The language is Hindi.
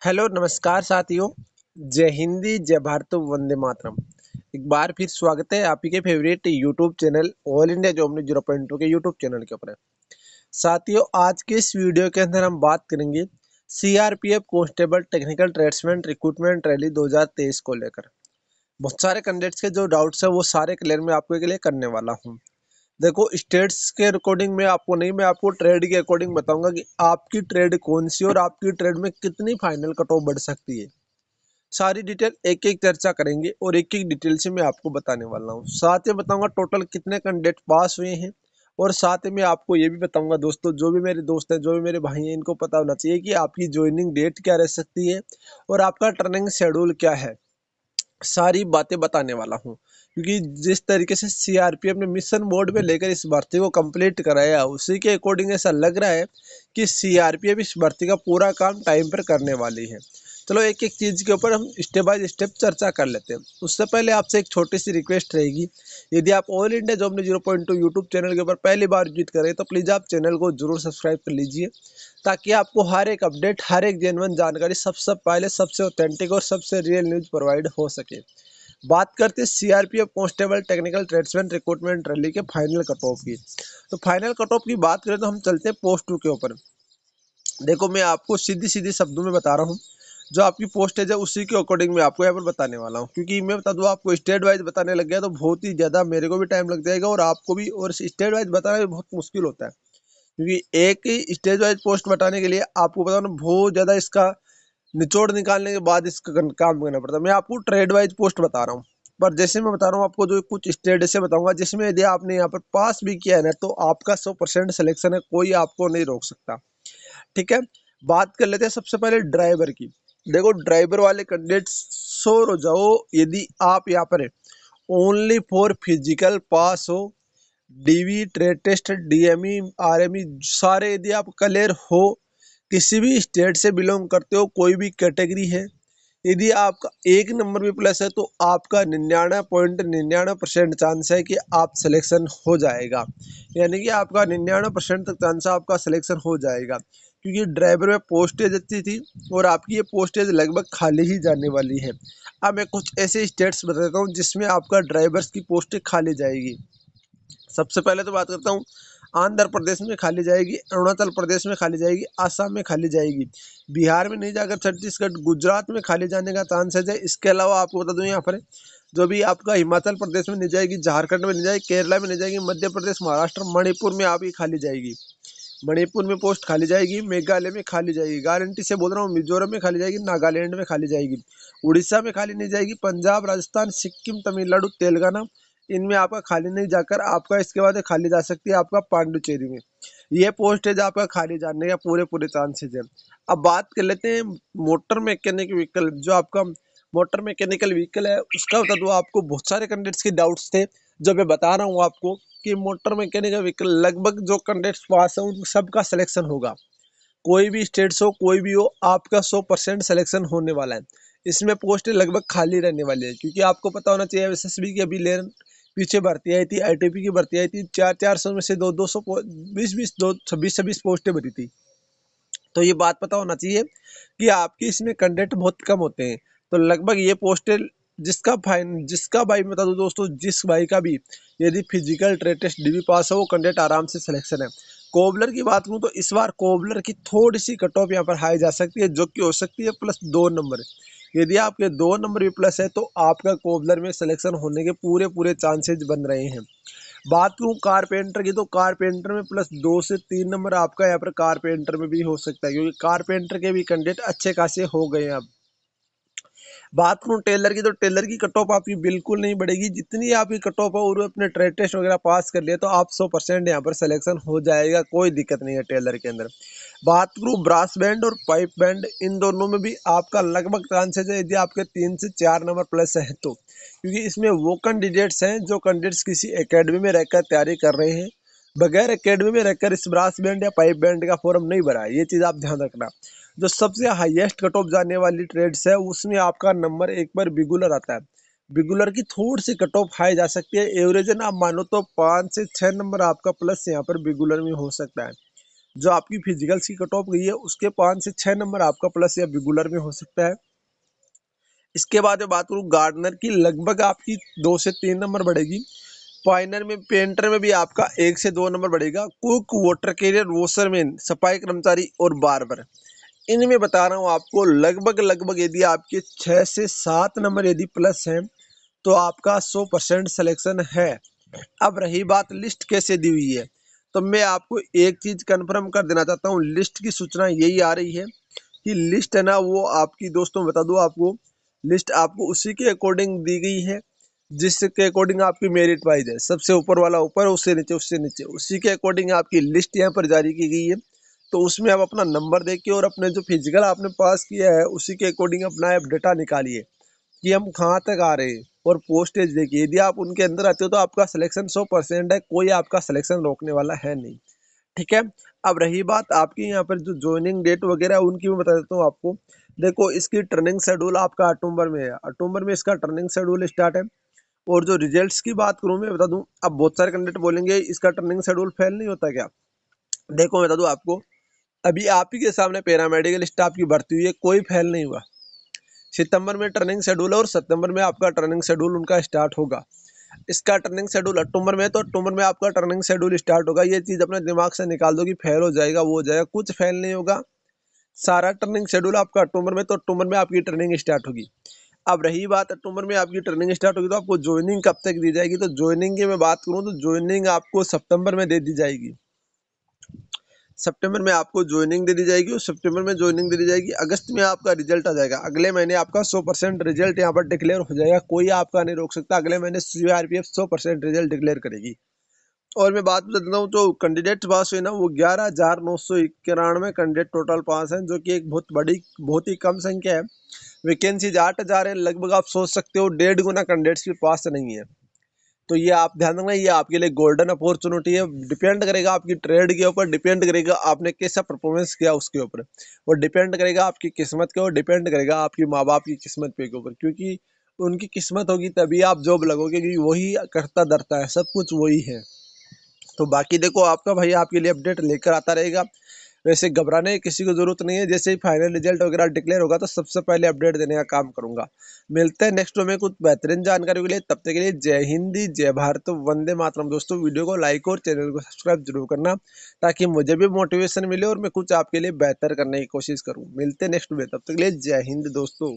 हेलो नमस्कार साथियों। जय हिंदी जय भारत वंदे मातरम। एक बार फिर स्वागत है आप ही के favourite YouTube channel all India job news 0.2 के यूट्यूब चैनल के ऊपर। साथियों, आज के इस वीडियो के अंदर हम बात करेंगे CRPF constable technical tradesman recruitment rally 2023 को लेकर। बहुत सारे कैंडिडेट्स के जो डाउट्स है वो सारे क्लियर मैं आपके लिए करने वाला हूँ। देखो, स्टेट्स के अकॉर्डिंग में आपको नहीं, मैं आपको ट्रेड के अकॉर्डिंग बताऊंगा कि आपकी ट्रेड कौन सी और आपकी ट्रेड में कितनी फाइनल कट ऑफ बढ़ सकती है। सारी डिटेल एक एक चर्चा करेंगे और एक एक डिटेल से मैं आपको बताने वाला हूँ। साथ ही बताऊंगा टोटल कितने कैंडिडेट पास हुए हैं, और साथ ही मैं आपको ये भी बताऊंगा दोस्तों, जो भी मेरे दोस्त हैं, जो भी मेरे भाई हैं, इनको पता होना चाहिए कि आपकी ज्वाइनिंग डेट क्या रह सकती है और आपका टर्निंग शेड्यूल क्या है। सारी बातें बताने वाला हूँ, क्योंकि जिस तरीके से सीआरपीएफ ने मिशन मोड में लेकर इस भर्ती को कंप्लीट कराया, उसी के अकॉर्डिंग ऐसा लग रहा है कि सीआरपीएफ इस भर्ती का पूरा काम टाइम पर करने वाली है। चलो एक एक चीज़ के ऊपर हम स्टेप बाय स्टेप चर्चा कर लेते हैं। उससे पहले आपसे एक छोटी सी रिक्वेस्ट रहेगी, यदि आप all India job news 0.2 YouTube channel के ऊपर पहली बार विजिट करें तो प्लीज़ आप चैनल को जरूर सब्सक्राइब कर लीजिए, ताकि आपको हर एक अपडेट, हर एक जेन्युइन जानकारी सबसे पहले, सबसे ऑथेंटिक और सबसे रियल न्यूज प्रोवाइड हो सके। बात करते हैं CRPF constable technical tradesman recruitment rally के फाइनल कट ऑफ की। तो फाइनल कट ऑफ की बात करें तो हम चलते हैं पोस्ट 2 के ऊपर। देखो, मैं आपको सीधी सीधी शब्दों में बता रहा हूँ, जो आपकी पोस्टेज है उसी के अकॉर्डिंग मैं आपको यहाँ पर बताने वाला हूँ, क्योंकि मैं बता दूँ आपको स्टेट वाइज बताने लग गया तो बहुत ही ज़्यादा मेरे को भी टाइम लग जाएगा और आपको भी, और स्टेट वाइज बताना भी बहुत मुश्किल होता है, क्योंकि एक ही स्टेज वाइज पोस्ट बताने के लिए आपको बताना बहुत ज़्यादा इसका निचोड़ निकालने के बाद इसका काम करना पड़ता है। मैं आपको ट्रेड वाइज पोस्ट बता रहा हूँ, पर जैसे मैं बता रहा हूँ आपको, जो कुछ स्टेट से बताऊंगा जिसमें यदि आपने यहाँ पर पास भी किया है ना, तो आपका 100% सिलेक्शन है, कोई आपको नहीं रोक सकता। ठीक है, बात कर लेते हैं सबसे पहले ड्राइवर की। देखो, ड्राइवर वाले कैंडिडेट श्योर हो जाओ, यदि आप यहाँ पर ओनली फॉर फिजिकल पास हो, DV, trade test, DME, RME सारे यदि आप क्लियर हो, किसी भी स्टेट से बिलोंग करते हो, कोई भी कैटेगरी है, यदि आपका एक नंबर भी प्लस है तो आपका 99.99% चांस है कि आप सिलेक्शन हो जाएगा। यानी कि आपका 99% तक चांस है आपका सिलेक्शन हो जाएगा, क्योंकि ड्राइवर में पोस्टेज अच्छी थी और आपकी ये पोस्टेज लगभग खाली ही जाने वाली है। अब मैं कुछ ऐसे स्टेट्स बता देता हूँ जिसमें आपका ड्राइवर्स की पोस्टें खाली जाएगी। सबसे पहले तो बात करता हूँ, आंध्र प्रदेश में खाली जाएगी, अरुणाचल प्रदेश में खाली जाएगी, आसाम में खाली जाएगी, बिहार में नहीं जाकर छत्तीसगढ़, गुजरात में खाली जाने का चांसेस है। इसके अलावा आपको बता दूं, यहाँ पर जो भी आपका हिमाचल प्रदेश में नहीं जाएगी, झारखंड में नहीं जाएगी, केरला में नहीं जाएगी, मध्य प्रदेश, महाराष्ट्र, मणिपुर में आपकी खाली जाएगी। मणिपुर में पोस्ट खाली जाएगी, मेघालय में खाली जाएगी, गारंटी से बोल रहा हूँ, मिजोरम में खाली जाएगी, नागालैंड में खाली जाएगी, उड़ीसा में खाली नहीं जाएगी, पंजाब, राजस्थान, सिक्किम, तमिलनाडु, तेलंगाना, इनमें आपका खाली नहीं जाकर आपका इसके बाद खाली जा सकती है आपका पांडुचेरी में। ये पोस्ट है जो आपका खाली जाने का पूरे पूरे चांसेस है। अब बात कर लेते हैं मोटर मैकेनिक व्हीकल। जो आपका मोटर मैकेनिकल व्हीकल है उसका बता दो, आपको बहुत सारे कैंडिडेट्स के डाउट्स थे, जो मैं बता रहा हूँ आपको कि मोटर मैकेनिकल व्हीकल लगभग जो कैंडिडेट्स पास है उन सबका सिलेक्शन होगा। कोई भी स्टेट्स हो, कोई भी हो, आपका 100% सिलेक्शन होने वाला है। इसमें पोस्टें लगभग खाली रहने वाली है, क्योंकि आपको पता होना चाहिए एसएसबी की अभी लेन पीछे भर्ती आई थी, आईटीपी की भर्ती आई थी, 400 में से 200 20 दो 26 पोस्टें भरी थी। तो ये बात पता होना चाहिए कि आपकी इसमें कैंडिडेट बहुत कम होते हैं। तो लगभग ये पोस्टें जिसका भाई बता दो दोस्तों, जिस भाई का भी यदि फिजिकल ट्रेड टेस्ट डीबी पास हो, वो कैंडिडेट आराम से सिलेक्शन है। कोबलर की बात करूँ तो इस बार कोबलर की थोड़ी सी कट ऑफ यहाँ पर हाई जा सकती है, जो कि हो सकती है +2 नंबर। यदि आपके 2 नंबर भी प्लस है तो आपका कोबलर में सिलेक्शन होने के पूरे पूरे चांसेज बन रहे हैं। बात करूँ कारपेंटर की, तो कारपेंटर में +2 से 3 नंबर आपका यहाँ पर कारपेंटर में भी हो सकता है, क्योंकि कारपेंटर के भी कैंडिडेट अच्छे खासे हो गए हैं अब। बात करूँ टेलर की, तो टेलर की कट ऑफ आपकी बिल्कुल नहीं बढ़ेगी, जितनी आपकी कट ऑफ है और अपने ट्रेड टेस्ट वगैरह पास कर लिया तो आप 100% यहाँ पर सिलेक्शन हो जाएगा, कोई दिक्कत नहीं है टेलर के अंदर। बात करूँ ब्रास बैंड और पाइप बैंड, इन दोनों में भी आपका लगभग चांसेस है, यदि आपके 3 से 4 नंबर प्लस है तो, क्योंकि इसमें वो कैंडिडेट्स हैं जो कैंडिडेट्स किसी एकेडमी में रहकर तैयारी कर रहे हैं, बगैर एकेडमी में रहकर इस ब्रास बैंड या पाइप बैंड का फॉर्म नहीं भरा है, ये चीज़ आप ध्यान रखना। जो सबसे हाईएस्ट कट ऑफ जाने वाली ट्रेड्स है उसमें आपका नंबर एक बार बिगुलर आता है। बिगुलर की थोड़ी सी कट ऑफ हाई जा सकती है, एवरेज है ना, आप मानो तो 5 से 6 नंबर आपका प्लस यहाँ पर बिगुलर में हो सकता है। जो आपकी फिजिकल्स की कट ऑफ गई है उसके 5 से 6 नंबर आपका प्लस या रेगुलर में हो सकता है। इसके बाद मैं बात करूँ गार्डनर की, लगभग आपकी 2 से 3 नंबर बढ़ेगी। फाइनर में, पेंटर में भी आपका 1 से 2 नंबर बढ़ेगा। कुक, वाटर कैरियर, वॉशरमैन, सफाई कर्मचारी और बार्बर, इनमें बता रहा हूँ आपको लगभग लगभग यदि आपके 6 से 7 नंबर यदि प्लस हैं तो आपका 100% सिलेक्शन है। अब रही बात लिस्ट कैसे दी हुई है, तो मैं आपको एक चीज कंफर्म कर देना चाहता हूँ, लिस्ट की सूचना यही आ रही है कि लिस्ट है ना वो आपकी, दोस्तों बता दूं आपको, लिस्ट आपको उसी के अकॉर्डिंग दी गई है जिसके अकॉर्डिंग आपकी मेरिट वाइज है। सबसे ऊपर वाला ऊपर, उससे नीचे उसी के अकॉर्डिंग आपकी लिस्ट यहाँ पर जारी की गई है। तो उसमें आप अपना नंबर देखिए और अपने जो फिजिकल आपने पास किया है उसी के अकॉर्डिंग अपना आप डेटा निकालिए कि हम कहाँ तक आ रहे हैं, और पोस्टेज देखिए। यदि आप उनके अंदर आते हो तो आपका सिलेक्शन 100% है, कोई आपका सिलेक्शन रोकने वाला है नहीं। ठीक है। अब रही बात आपकी यहाँ पर जो ज्वाइनिंग डेट वगैरह उनकी मैं बता देता हूँ आपको। देखो इसकी टर्निंग शेड्यूल आपका अक्टूबर में है, अक्टूबर में इसका टर्निंग शेड्यूल स्टार्ट है। और जो रिजल्ट्स की बात करूँ मैं बता दूं, अब बहुत सारे कैंडिडेट बोलेंगे इसका टर्निंग शेड्यूल फेल नहीं होता क्या। देखो मैं बता दूं आपको, अभी आप ही के सामने पैरामेडिकल स्टाफ की भर्ती हुई है, कोई फेल नहीं हुआ। सितंबर में टर्निंग शेड्यूल है और सितंबर में आपका टर्निंग शेड्यूल उनका स्टार्ट होगा। इसका टर्निंग शेड्यूल अक्टूबर में है तो अक्टूबर में आपका टर्निंग शेड्यूल स्टार्ट होगा। ये चीज अपने दिमाग से निकाल दो कि फेल हो जाएगा वो हो जाएगा, कुछ फेल नहीं होगा। सारा टर्निंग शेड्यूल आपका अक्टूबर में, तो अक्टूबर में आपकी ट्रेनिंग स्टार्ट होगी। अब रही बात अक्टूबर में आपकी ट्रेनिंग स्टार्ट होगी तो आपको ज्वाइनिंग कब तक दी जाएगी, तो ज्वाइनिंग की मैं बात करूं तो ज्वाइनिंग आपको सितंबर में दे दी जाएगी। सितंबर में आपको ज्वाइनिंग दे दी जाएगी और सितंबर में ज्वाइनिंग दे दी जाएगी। अगस्त में आपका रिजल्ट आ जाएगा, अगले महीने आपका 100% रिजल्ट यहाँ पर डिक्लेयर हो जाएगा, कोई आपका नहीं रोक सकता। अगले महीने सीआरपीएफ 100% रिजल्ट डिक्लेयर करेगी। और मैं बात बता देता हूँ, जो कैंडिडेट पास हुए ना वो 11,991 कैंडिडेट टोटल पास हैं, जो कि एक बहुत ही कम संख्या है। वैकेंसीज 8,000 है, लगभग आप सोच सकते हो 1.5 गुना कैंडिडेट्स के पास नहीं है। तो ये आप ध्यान रखना, ये आपके लिए गोल्डन अपॉर्चुनिटी है। डिपेंड करेगा आपकी ट्रेड के ऊपर, डिपेंड करेगा आपने कैसा परफॉर्मेंस किया उसके ऊपर, और डिपेंड करेगा आपकी किस्मत के ऊपर, डिपेंड करेगा आपकी माँ बाप की किस्मत पे के ऊपर, क्योंकि उनकी किस्मत होगी तभी आप जॉब लगोगे, क्योंकि वही करता धरता है, सब कुछ वही है। तो बाकी देखो आपका भाई आपके लिए अपडेट लेकर आता रहेगा। वैसे घबराने की किसी को जरूरत नहीं है, जैसे ही फाइनल रिजल्ट वगैरह डिक्लेयर होगा तो सबसे पहले अपडेट देने का काम करूंगा। मिलते हैं नेक्स्ट में कुछ बेहतरीन जानकारी के लिए, तब तक के लिए जय हिंदी, जय भारत, वंदे मातरम। दोस्तों वीडियो को लाइक और चैनल को सब्सक्राइब जरूर करना, ताकि मुझे भी मोटिवेशन मिले और मैं कुछ आपके लिए बेहतर करने की कोशिश करूँ। मिलते हैं नेक्स्ट में, तब तक के लिए जय हिंद दोस्तों।